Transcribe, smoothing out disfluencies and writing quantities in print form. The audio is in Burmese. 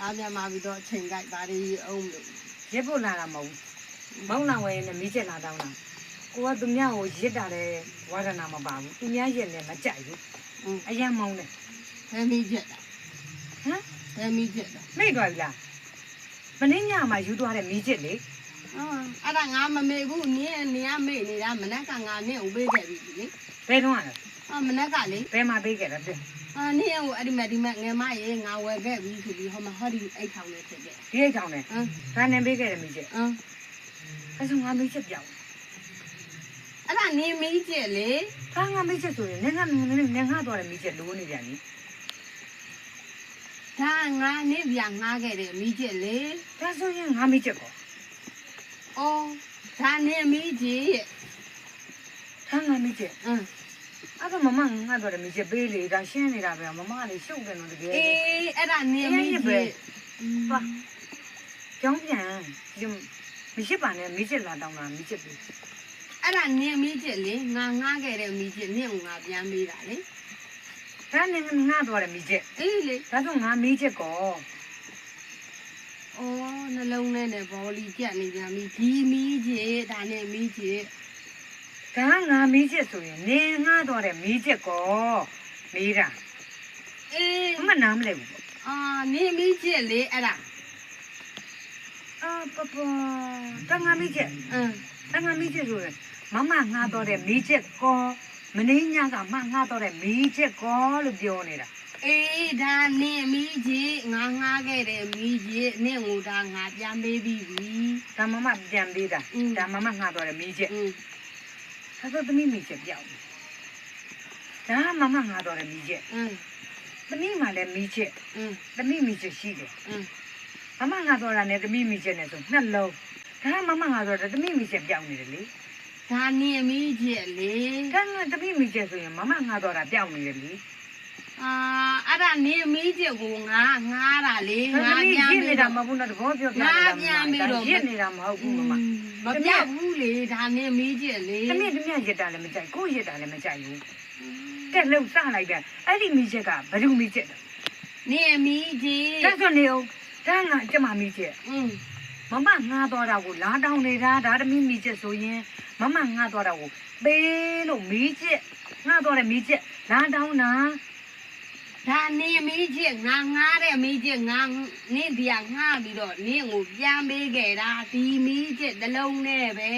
အားပြန်มาပြီးတော့ချိန်ကြိုက်ပါရီအောင်လို့ ရစ်ဖို့လာတာမဟုတ်ဘူးမောင်းလောင်ဝဲနဲ့မီးချက်လာတောင်းတာကိုကသူများကိုရစ်တာလဲဝါဒနာမပါဘူးသူများရစ်လည်းမကြိုက်ဘူးအရင်မောင်းတယ် ဘယ်မီးချက်တာ ဟမ် ဘယ်မီးချက်တာ မိတ်သွားပြီလားမင်းညမှာယူသွားတဲ့မီးချက်လေ အဲ့ဒါငါမမေ့ဘူးနင်းနေရမေ့နေတာမနက်ကငါနင်းကိုပေးခဲ့ပြီလေ ဘယ်တော့လဲ မနက်ကလေ ဘယ်မှာပေးခဲ့လဲတဲ့ နင်းကိုအဲ့ဒီမဲ့ငယ်မရေငါဝယ်ခဲ့ပြီဆိုပြီးဟောဒီအိတ်ထောင်နဲ့ဖြစ်ခဲ့ ဒီအိတ်ထောင်နဲ့ဒါနဲ့ပေးခဲ့တယ်မီးချက်အဲ့ဆိုငါမီးချက်ပြောင်း အဲ့ဒါနင်းမီးချက်လေ ဟာငါမီးချက်ဆိုရင်ငါသွားတယ်မီးချက်လိုးနေပြန်ပြီ ဒါငါနင်းပြန်ငားခဲ့တယ်မီးချက်လေ ဒါဆိုရင်ငါမီးချက်ကော အော်ဒါနင်းမီးချက်ရဲ့ ဟာငါမီးချက်အဲ့တော့မမငါသွားတယ်မီးချက်ပေးလေဒါရှင်းနေတာပဲမမကလေရှုပ်တယ်လို့တကယ် အေးအဲ့ဒါနင်းမီးချက် ပါကြောင်းပြန်မရှိပါနဲ့မီးချက်လာတောင်းတာမီးချက်ပေး အဲ့ဒါနင်းမီးချက်လေငါငားခဲ့တဲ့မီးချက်နင်းကိုငါပြန်ပေးတာလေ ဒါနဲ့ငါသွားတယ်မီးချက် အေးလေ ဒါဆိုငါမီးချက်ကော အော်နှလုံးထဲနဲ့ဘောလီကြက်နေပြန်ပြီဒီမီးချက်ဒါနဲ့မီးချက် ဒါငါမီးချက်ဆိုရင်နေငါသွားတယ်မီးချက်ကောမေးတာ အေး မနားမလဲဘူး နင်းမီးချက်လေအဲ့ဒါ ပပတငါမီးချက်တငါမီးချက်ဆိုရင်မမငါသွားတယ်မီးချက်ကောမင်းညကမငါသွားတယ်မီးချက်ကောလို့ပြောနေတာ အေးဒါနင်းမီးချက်ငါငားခဲ့တဲ့မီးချက်နင်းကိုဒါငါပြန်ပေးပြီးပြီ ဒါမမပြန်ပေးတာဒါမမငါသွားတယ်မီးချက်ဒါဆိုသမီးမီးချက်ပြောက်ဒါမမငါသွားတယ်မီးချက်သမီးမှလည်းမီးချက်သမီးမီးချက်ရှိတယ်မမငါသွားတာနဲ့သမီးမီးချက်နဲ့ဆိုနှစ်လုံးဒါမမငါသွားတာသမီးမီးချက်ပြောက်နေတယ်လေ ဒါနင်းမီးချက်လေ ဒါကသမီးမီးချက်ဆိုရင်မမငါသွားတာပြောက်နေတယ်လေ အဲ့ဒါနင်းမီးချက်ကိုငါငားတာလေငါပြန် ရစ် ပေး နေတာ တာ မဟုတ်ဘူးနော်တဘောပြောပြနေတာရစ်နေတာမဟုတ်ဘူးမမ မပြောက်ဘူးလေဒါနင်းမီးချက်လေ သမီးရစ်တာလည်းမကြိုက်ကိုရစ်တာလည်းမကြိုက်ဘူးကဲလှုပ်စလိုက်ပြန်အဲ့ဒီမီးချက်ကဘယ်သူမီးချက် နင်းမီးချက် ဒါဆိုနေအောင်ဒါငါကျမမီးချက်မမငါသွားတာကိုလာတောင်းနေတာဒါသမီးမီးချက်ဆိုရင်မမငါသွားတာကိုပေးလို့မီးချက်ငါသွားတယ်မီးချက်လာတောင်းတာ ဒါနင်းမီးချက်ငါငားတဲ့မီးချက်ငါနင်းဒီကငားပြီးတော့နင်းကိုပြန်ပေးခဲ့တာဒီမီးချက်တစ်လုံးနဲ့ပဲ